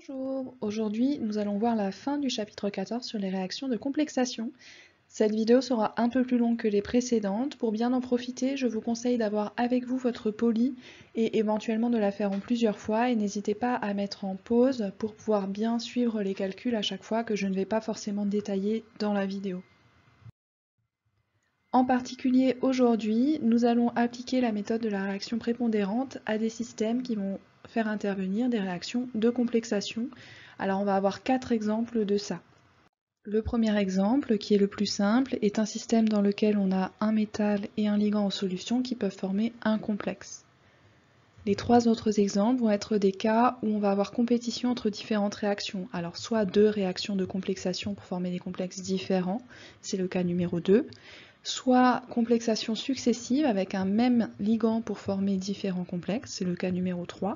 Bonjour, aujourd'hui nous allons voir la fin du chapitre 14 sur les réactions de complexation. Cette vidéo sera un peu plus longue que les précédentes. Pour bien en profiter, je vous conseille d'avoir avec vous votre poly et éventuellement de la faire en plusieurs fois et n'hésitez pas à mettre en pause pour pouvoir bien suivre les calculs à chaque fois que je ne vais pas forcément détailler dans la vidéo. En particulier aujourd'hui, nous allons appliquer la méthode de la réaction prépondérante à des systèmes qui vont faire intervenir des réactions de complexation. Alors on va avoir 4 exemples de ça. Le premier exemple, qui est le plus simple, est un système dans lequel on a un métal et un ligand en solution qui peuvent former un complexe. Les 3 autres exemples vont être des cas où on va avoir compétition entre différentes réactions. Alors soit 2 réactions de complexation pour former des complexes différents, c'est le cas numéro 2, soit complexation successive avec un même ligand pour former différents complexes, c'est le cas numéro 3,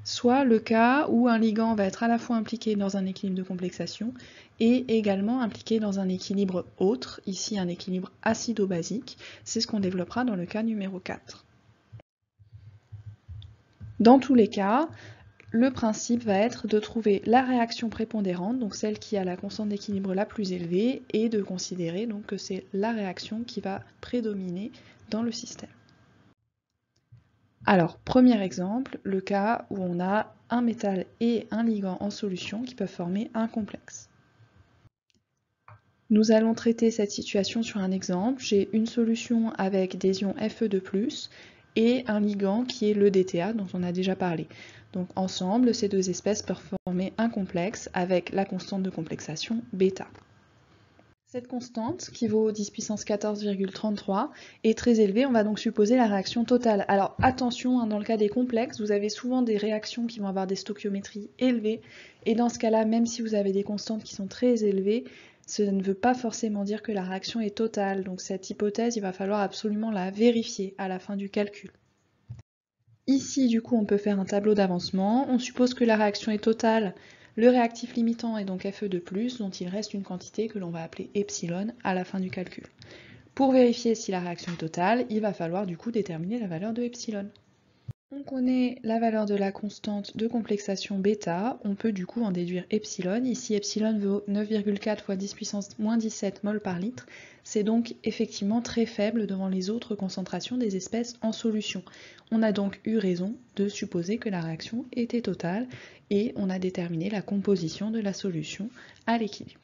soit le cas où un ligand va être à la fois impliqué dans un équilibre de complexation et également impliqué dans un équilibre autre, ici un équilibre acido-basique, c'est ce qu'on développera dans le cas numéro 4. Dans tous les cas, le principe va être de trouver la réaction prépondérante, donc celle qui a la constante d'équilibre la plus élevée, et de considérer donc que c'est la réaction qui va prédominer dans le système. Alors, premier exemple, le cas où on a un métal et un ligand en solution qui peuvent former un complexe. Nous allons traiter cette situation sur un exemple. J'ai une solution avec des ions Fe2+, et un ligand qui est le DTA dont on a déjà parlé. Donc ensemble, ces deux espèces peuvent former un complexe avec la constante de complexation β. Cette constante, qui vaut 10 puissance 14,33, est très élevée, on va donc supposer la réaction totale. Alors attention, dans le cas des complexes, vous avez souvent des réactions qui vont avoir des stoichiométries élevées, et dans ce cas-là, même si vous avez des constantes qui sont très élevées, ce ne veut pas forcément dire que la réaction est totale. Donc cette hypothèse, il va falloir absolument la vérifier à la fin du calcul. Ici, du coup, on peut faire un tableau d'avancement. On suppose que la réaction est totale. Le réactif limitant est donc Fe2+, dont il reste une quantité que l'on va appeler epsilon à la fin du calcul. Pour vérifier si la réaction est totale, il va falloir du coup déterminer la valeur de epsilon. On connaît la valeur de la constante de complexation β, on peut du coup en déduire epsilon. Ici, epsilon vaut 9,4 fois 10 puissance moins 17 mol par litre. C'est donc effectivement très faible devant les autres concentrations des espèces en solution. On a donc eu raison de supposer que la réaction était totale et on a déterminé la composition de la solution à l'équilibre.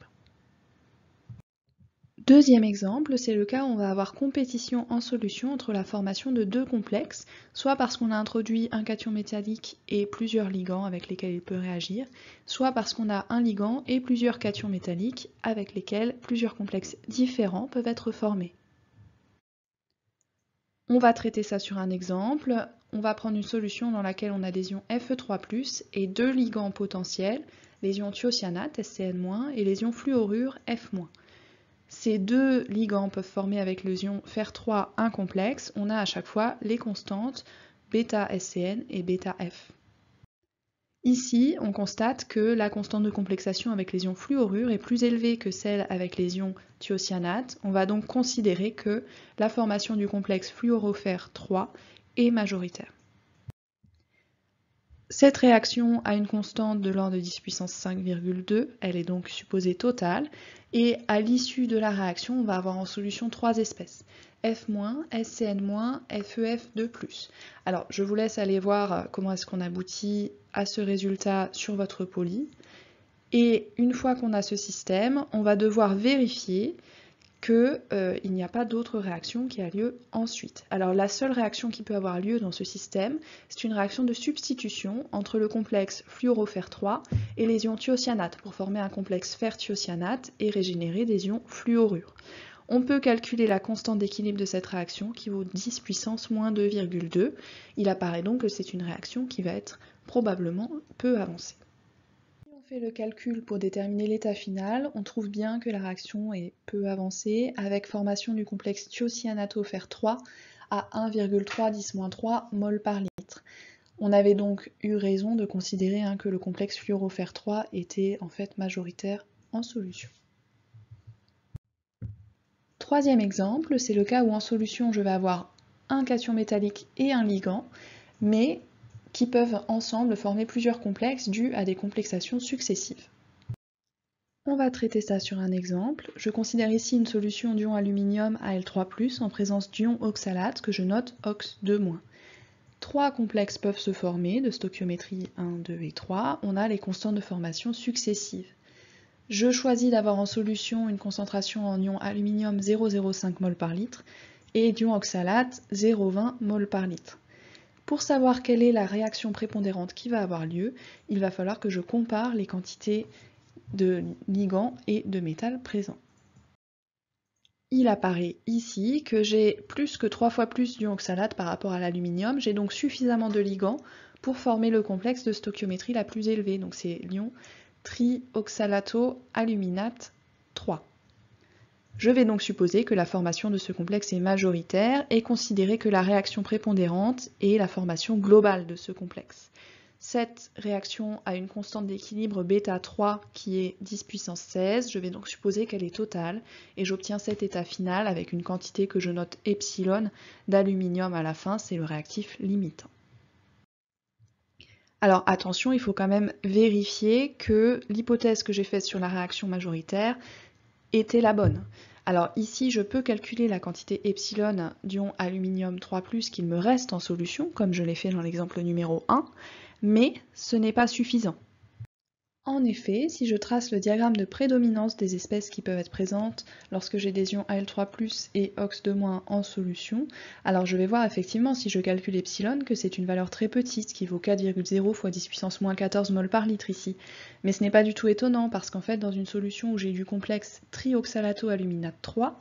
Deuxième exemple, c'est le cas où on va avoir compétition en solution entre la formation de deux complexes, soit parce qu'on a introduit un cation métallique et plusieurs ligands avec lesquels il peut réagir, soit parce qu'on a un ligand et plusieurs cations métalliques avec lesquels plusieurs complexes différents peuvent être formés. On va traiter ça sur un exemple. On va prendre une solution dans laquelle on a des ions Fe3+, et deux ligands potentiels, les ions thiocyanate, SCN-, et les ions fluorure, F-. Ces deux ligands peuvent former avec les ions Fer3 un complexe. On a à chaque fois les constantes β-SCN et β-F. Ici, on constate que la constante de complexation avec les ions fluorure est plus élevée que celle avec les ions thiocyanate. On va donc considérer que la formation du complexe fluorofer3 est majoritaire. Cette réaction a une constante de l'ordre de 10 puissance 5,2, elle est donc supposée totale, et à l'issue de la réaction, on va avoir en solution trois espèces, F-, SCN-, FeF2+. Alors, je vous laisse aller voir comment est-ce qu'on aboutit à ce résultat sur votre poly. Et une fois qu'on a ce système, on va devoir vérifier qu'il n'y a pas d'autre réaction qui a lieu ensuite. Alors la seule réaction qui peut avoir lieu dans ce système, c'est une réaction de substitution entre le complexe fluorofer3 et les ions thiocyanate pour former un complexe fer-thiocyanate et régénérer des ions fluorure. On peut calculer la constante d'équilibre de cette réaction qui vaut 10 puissance moins 2,2. Il apparaît donc que c'est une réaction qui va être probablement peu avancée. Si on fait le calcul pour déterminer l'état final, on trouve bien que la réaction est peu avancée avec formation du complexe thiocyanatofer3 à 1,3 10-3 mol par litre. On avait donc eu raison de considérer que le complexe fluorofer3 était en fait majoritaire en solution. Troisième exemple, c'est le cas où en solution je vais avoir un cation métallique et un ligand, mais qui peuvent ensemble former plusieurs complexes dus à des complexations successives. On va traiter ça sur un exemple. Je considère ici une solution d'ion aluminium Al3+, en présence d'ion oxalate que je note OX2-. Trois complexes peuvent se former de stoichiométrie 1, 2 et 3. On a les constantes de formation successives. Je choisis d'avoir en solution une concentration en ion aluminium 0,05 mol par litre et d'ion oxalate 0,20 mol par litre. Pour savoir quelle est la réaction prépondérante qui va avoir lieu, il va falloir que je compare les quantités de ligands et de métal présents. Il apparaît ici que j'ai plus que 3 fois plus d'ion oxalate par rapport à l'aluminium. J'ai donc suffisamment de ligands pour former le complexe de stoichiométrie la plus élevée. Donc c'est l'ion trioxalato-aluminate 3. Je vais donc supposer que la formation de ce complexe est majoritaire et considérer que la réaction prépondérante est la formation globale de ce complexe. Cette réaction a une constante d'équilibre bêta 3 qui est 10 puissance 16. Je vais donc supposer qu'elle est totale et j'obtiens cet état final avec une quantité que je note epsilon d'aluminium à la fin, c'est le réactif limitant. Alors attention, il faut quand même vérifier que l'hypothèse que j'ai faite sur la réaction majoritaire était la bonne. Alors ici, je peux calculer la quantité epsilon d'ion aluminium 3+, qu'il me reste en solution, comme je l'ai fait dans l'exemple numéro 1, mais ce n'est pas suffisant. En effet, si je trace le diagramme de prédominance des espèces qui peuvent être présentes lorsque j'ai des ions Al3+ et OX2- en solution, alors je vais voir effectivement, si je calcule epsilon, que c'est une valeur très petite, qui vaut 4,0 fois 10 puissance moins 14 mol par litre ici. Mais ce n'est pas du tout étonnant, parce qu'en fait, dans une solution où j'ai du complexe trioxalato-aluminate 3,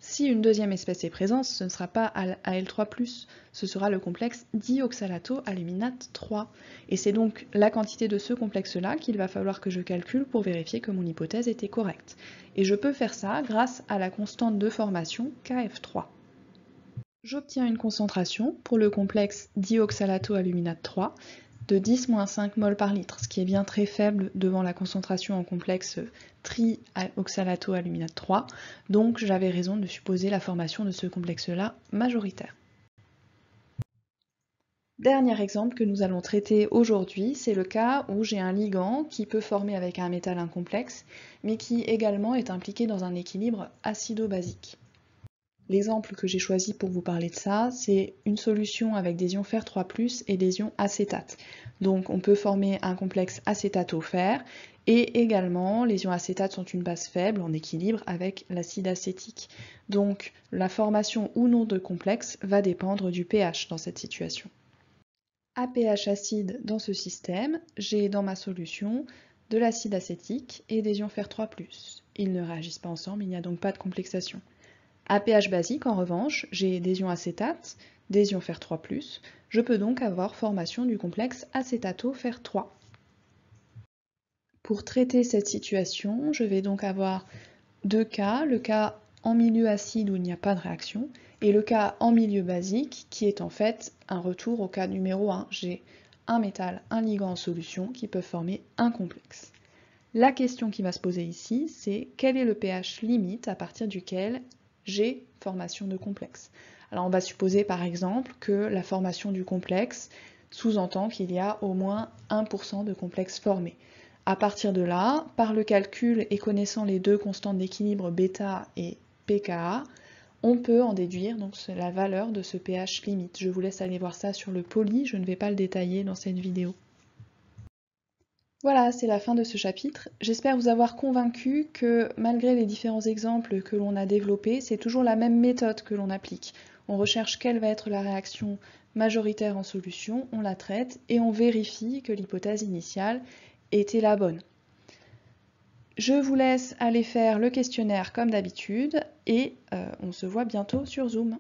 si une deuxième espèce est présente, ce ne sera pas Al3+, ce sera le complexe dioxalato-aluminate 3. Et c'est donc la quantité de ce complexe-là qu'il va falloir que je calcule pour vérifier que mon hypothèse était correcte. Et je peux faire ça grâce à la constante de formation Kf3. J'obtiens une concentration pour le complexe dioxalato-aluminate 3 de 10-5 mol par litre, ce qui est bien très faible devant la concentration en complexe trioxalato-aluminate 3, donc j'avais raison de supposer la formation de ce complexe-là majoritaire. Dernier exemple que nous allons traiter aujourd'hui, c'est le cas où j'ai un ligand qui peut former avec un métal un complexe, mais qui également est impliqué dans un équilibre acido-basique. L'exemple que j'ai choisi pour vous parler de ça, c'est une solution avec des ions fer 3+, et des ions acétate. Donc on peut former un complexe acétato-fer, et également les ions acétates sont une base faible en équilibre avec l'acide acétique. Donc la formation ou non de complexe va dépendre du pH dans cette situation. À pH acide dans ce système, j'ai dans ma solution de l'acide acétique et des ions fer 3+. Ils ne réagissent pas ensemble, il n'y a donc pas de complexation. À pH basique, en revanche, j'ai des ions acétates, des ions fer 3+. Je peux donc avoir formation du complexe acétato-fer 3. Pour traiter cette situation, je vais donc avoir deux cas, le cas en milieu acide où il n'y a pas de réaction, et le cas en milieu basique qui est en fait un retour au cas numéro 1. J'ai un métal, un ligand en solution qui peuvent former un complexe. La question qui va se poser ici, c'est quel est le pH limite à partir duquel j'ai formation de complexe. Alors on va supposer par exemple que la formation du complexe sous-entend qu'il y a au moins 1% de complexe formé. À partir de là, par le calcul et connaissant les deux constantes d'équilibre β et pKa, on peut en déduire donc la valeur de ce pH limite. Je vous laisse aller voir ça sur le poly, je ne vais pas le détailler dans cette vidéo. Voilà, c'est la fin de ce chapitre. J'espère vous avoir convaincu que malgré les différents exemples que l'on a développés, c'est toujours la même méthode que l'on applique. On recherche quelle va être la réaction majoritaire en solution, on la traite et on vérifie que l'hypothèse initiale était la bonne. Je vous laisse aller faire le questionnaire comme d'habitude et on se voit bientôt sur Zoom.